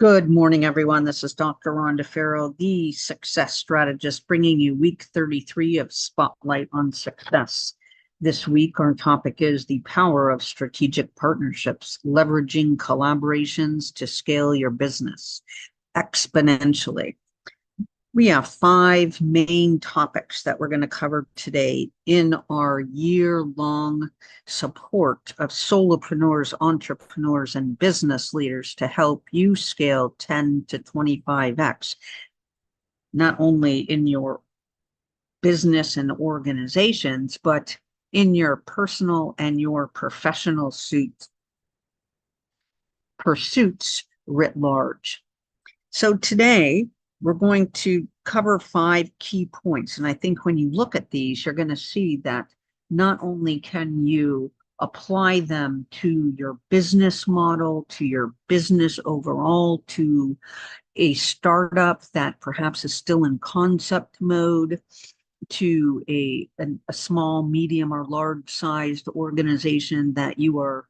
Good morning, everyone. This is Dr. Rhonda Farrow, the success strategist, bringing you week 33 of Spotlight on Success. This week, our topic is the power of strategic partnerships, leveraging collaborations to scale your business exponentially. We have 5 main topics that we're going to cover today in our year-long support of solopreneurs, entrepreneurs, and business leaders to help you scale 10 to 25x, not only in your business and organizations, but in your personal and your professional pursuits writ large. So today, we're going to cover 5 key points. And I think when you look at these, you're going to see that not only can you apply them to your business model, to your business overall, to a startup that perhaps is still in concept mode, to a small, medium, or large-sized organization that you are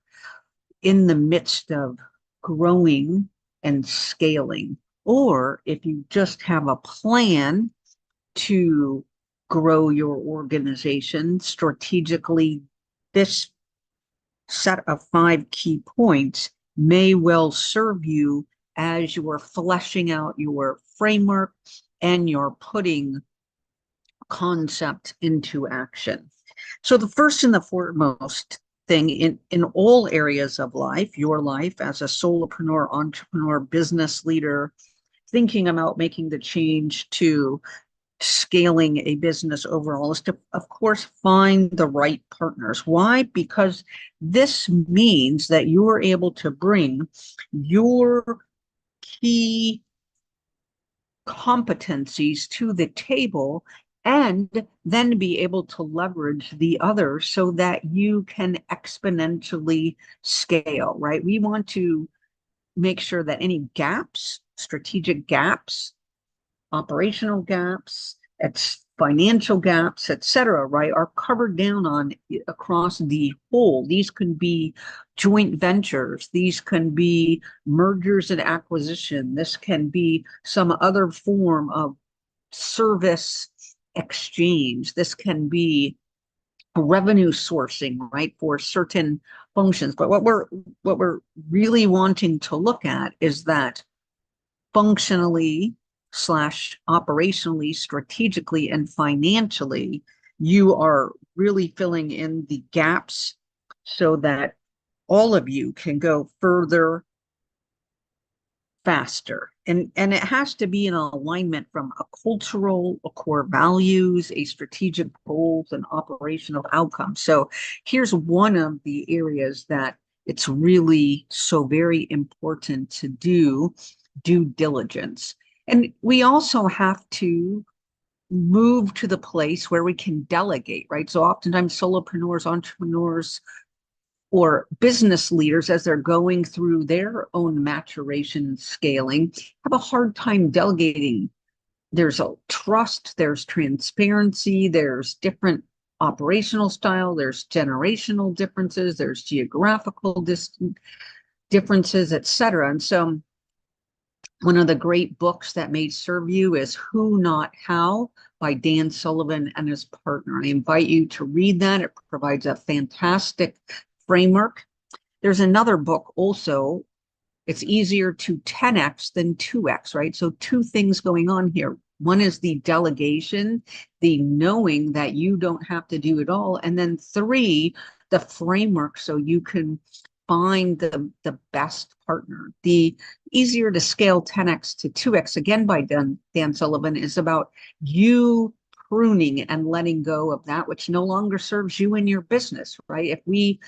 in the midst of growing and scaling. Or if you just have a plan to grow your organization strategically, this set of 5 key points may well serve you as you are fleshing out your framework and you're putting concept into action. So the first and the foremost thing in all areas of life, your life as a solopreneur, entrepreneur, business leader, thinking about making the change to scaling a business overall, is to, of course, find the right partners. Why? Because this means that you are able to bring your key competencies to the table and then be able to leverage the others so that you can exponentially scale, right? We want to make sure that any gaps, strategic gaps, operational gaps, financial gaps, etc., right, are covered down on across the whole. These can be joint ventures. These can be mergers and acquisition. This can be some other form of service exchange. This can be revenue sourcing, right, for certain functions. But what we're really wanting to look at is that functionally / operationally, strategically, and financially, you are really filling in the gaps so that all of you can go further faster. And it has to be in alignment from a cultural, a core values, a strategic goals, and operational outcomes. So here's one of the areas that it's really so very important to do due diligence. And we also have to move to the place where we can delegate, right? So oftentimes solopreneurs, entrepreneurs, or business leaders, as they're going through their own maturation and scaling, have a hard time delegating. There's a trust, there's transparency, there's different operational style, there's generational differences, there's geographical differences, etc. And so one of the great books that may serve you is Who Not How by Dan Sullivan and his partner. I invite you to read that. It provides a fantastic framework. There's another book also. It's easier to 10x than 2x, right? So 2 things going on here. One is the delegation, the knowing that you don't have to do it all. And then 3, the framework so you can find the best partner. The easier to scale 10x to 2x, again by Dan Sullivan, is about you pruning and letting go of that which no longer serves you in your business, right? If we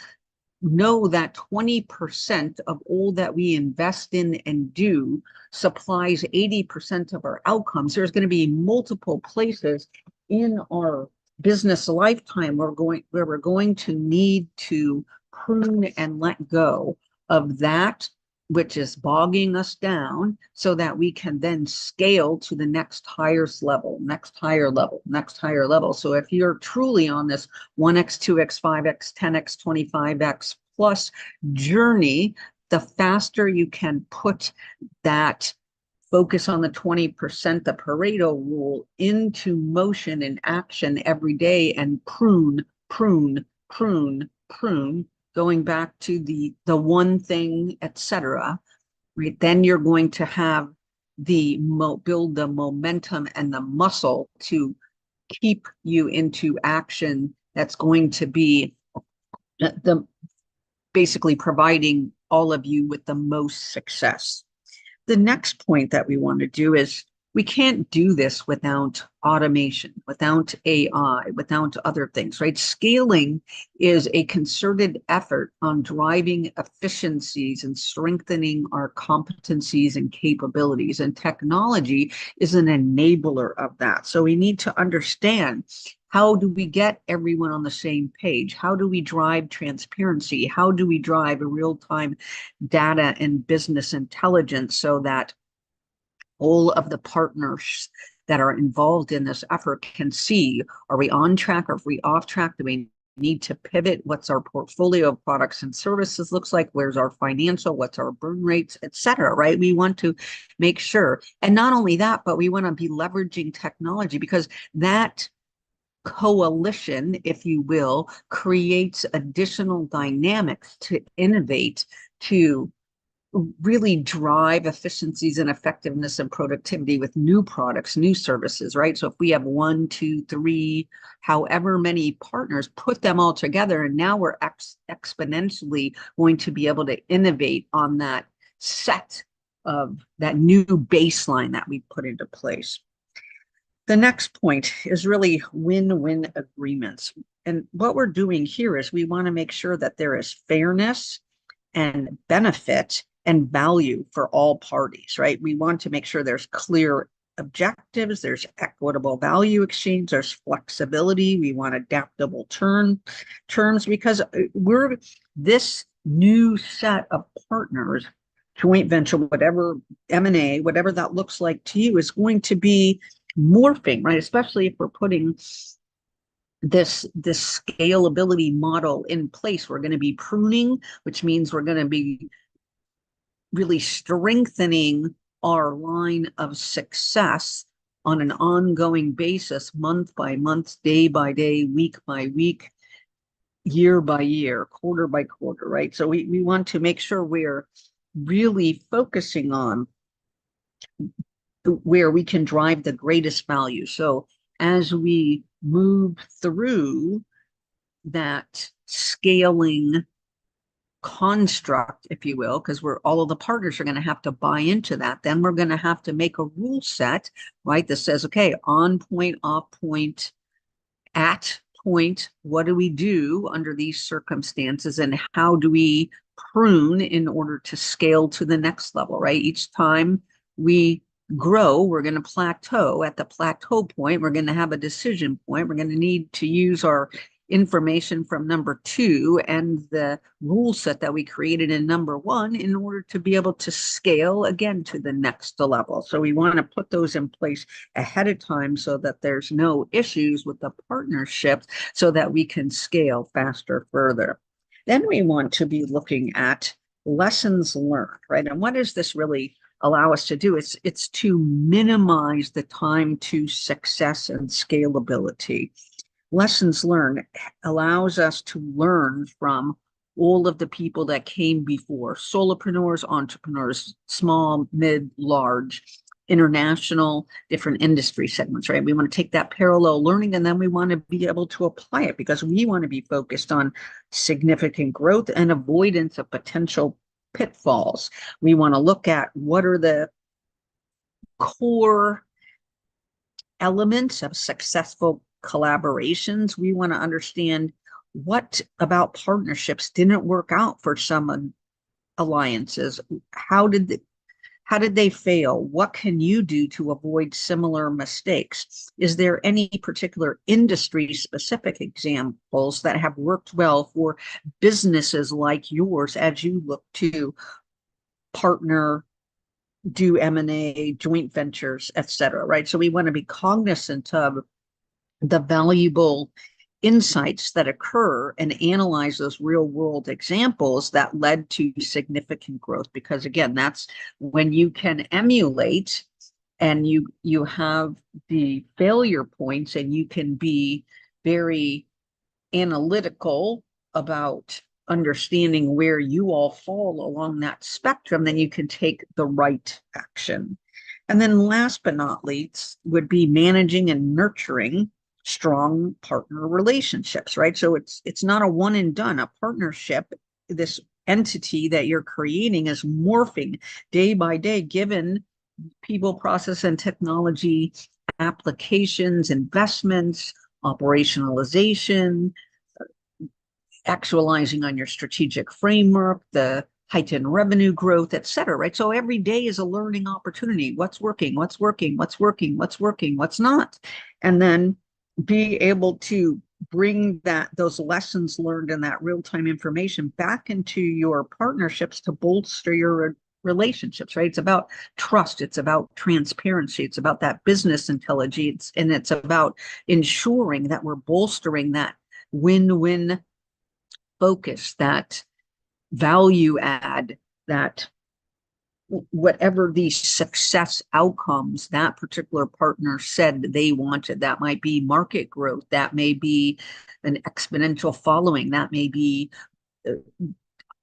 know that 20% of all that we invest in and do supplies 80% of our outcomes, there's going to be multiple places in our business lifetime where we're going to need to prune and let go of that which is bogging us down so that we can then scale to the next highest level, next higher level, next higher level. So if you're truly on this 1x, 2x, 5x, 10x, 25x plus journey, the faster you can put that focus on the 20%, the Pareto rule, into motion and action every day, and prune, prune, prune, prune, going back to the one thing, etc. Right? Then you're going to have build the momentum and the muscle to keep you into action. That's going to be the basically providing all of you with the most success. The next point that we want to do is we can't do this without automation, without AI, without other things, right? Scaling is a concerted effort on driving efficiencies and strengthening our competencies and capabilities. And technology is an enabler of that. So we need to understand, how do we get everyone on the same page? How do we drive transparency? How do we drive a real-time data and business intelligence so that all of the partners that are involved in this effort can see, are we on track, or are we off track? Do we need to pivot? What's our portfolio of products and services looks like? Where's our financial? What's our burn rates, etc. Right? We want to make sure, and not only that, but we want to be leveraging technology, because that coalition, if you will, creates additional dynamics to innovate, to really drive efficiencies and effectiveness and productivity with new products, new services, right? So if we have 1, 2, 3, however many partners, put them all together, and now we're exponentially going to be able to innovate on that set of that new baseline that we put into place. The next point is really win-win agreements. And what we're doing here is we want to make sure that there is fairness and benefit and value for all parties, right? We want to make sure there's clear objectives, there's equitable value exchange, there's flexibility, we want adaptable terms, because we're this new set of partners, joint venture, whatever, M&A, whatever that looks like to you, is going to be morphing, right? Especially if we're putting this scalability model in place. We're going to be pruning, which means we're going to be really strengthening our line of success on an ongoing basis, month by month, day by day, week by week, year by year, quarter by quarter, right? So we want to make sure we're really focusing on where we can drive the greatest value. So as we move through that scaling construct, if you will, because all of the partners are going to have to buy into that, then we're going to have to make a rule set, right, that says, okay, on point, off point, at point, what do we do under these circumstances, and how do we prune in order to scale to the next level, right? Each time we grow, we're going to plateau. At the plateau point, we're going to have a decision point. We're going to need to use our information from number 2 and the rule set that we created in number 1 in order to be able to scale again to the next level. So we want to put those in place ahead of time so that there's no issues with the partnership, so that we can scale faster, further. Then we want to be looking at lessons learned, right? And what does this really allow us to do? It's to minimize the time to success and scalability. Lessons learned allows us to learn from all of the people that came before: solopreneurs, entrepreneurs, small, mid, large, international, different industry segments, right? We want to take that parallel learning, and then we want to be able to apply it, because we want to be focused on significant growth and avoidance of potential pitfalls. We want to look at what are the core elements of successful collaborations. We want to understand what about partnerships didn't work out for some alliances. How did they fail? What can you do to avoid similar mistakes? Is there any particular industry specific examples that have worked well for businesses like yours as you look to partner, do M&A, joint ventures, etc., right? So we want to be cognizant of the valuable insights that occur and analyze those real world examples that led to significant growth. Because again, that's when you can emulate and you have the failure points and you can be very analytical about understanding where you all fall along that spectrum, then you can take the right action. And then last but not least would be managing and nurturing strong partner relationships, right? So it's not a one and done. A partnership, this entity that you're creating, is morphing day by day, given people, process, and technology applications, investments, operationalization, actualizing on your strategic framework, the heightened revenue growth, et cetera, right? So every day is a learning opportunity. What's working, what's working, what's working, what's working, what's not. And then be able to bring those lessons learned and that real-time information back into your partnerships to bolster your relationships, right? It's about trust. It's about transparency. It's about that business intelligence. And it's about ensuring that we're bolstering that win-win focus, that value add, that whatever the success outcomes that particular partner said they wanted. That might be market growth, that may be an exponential following, that may be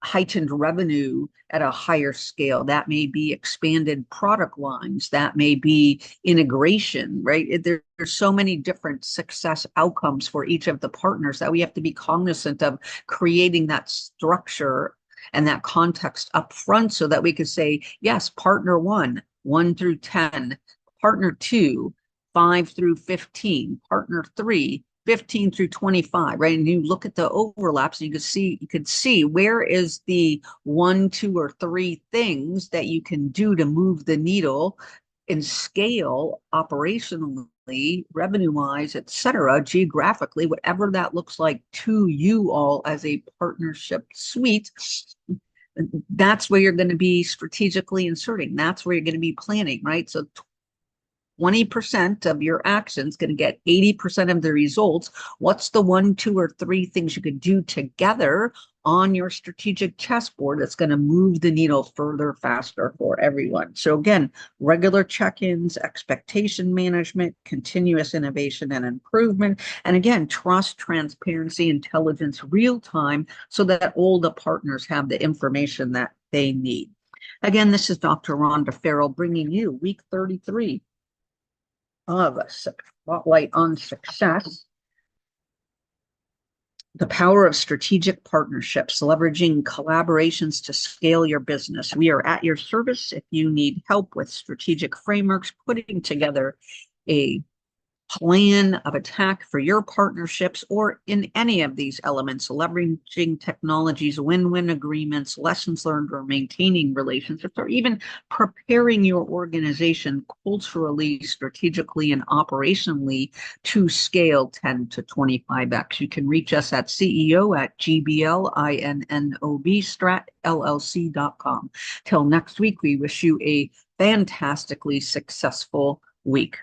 heightened revenue at a higher scale, that may be expanded product lines, that may be integration, right? There's so many different success outcomes for each of the partners that we have to be cognizant of creating that structure and that context up front so that we could say, yes, partner 1 through 10, partner 2, 5 through 15, partner 3, 15 through 25, right? And you look at the overlaps, and you could see where is the 1, 2, or 3 things that you can do to move the needle and scale operationally, revenue-wise, et cetera, geographically, whatever that looks like to you all as a partnership suite. That's where you're going to be strategically inserting. That's where you're going to be planning, right? So 20% of your actions going to get 80% of the results. What's the 1, 2, or 3 things you could do together on your strategic chessboard that's going to move the needle further, faster for everyone? So again, regular check-ins, expectation management, continuous innovation and improvement. And again, trust, transparency, intelligence, real time, so that all the partners have the information that they need. Again, this is Dr. Rhonda Farrell bringing you week 33 of Spotlight on Success. The power of strategic partnerships, leveraging collaborations to scale your business. We are at your service if you need help with strategic frameworks, putting together a plan of attack for your partnerships, or in any of these elements, leveraging technologies, win-win agreements, lessons learned, or maintaining relationships, or even preparing your organization culturally, strategically, and operationally to scale 10 to 25x. You can reach us at CEO@GBLINNOB-LLC.com. Till next week, we wish you a fantastically successful week.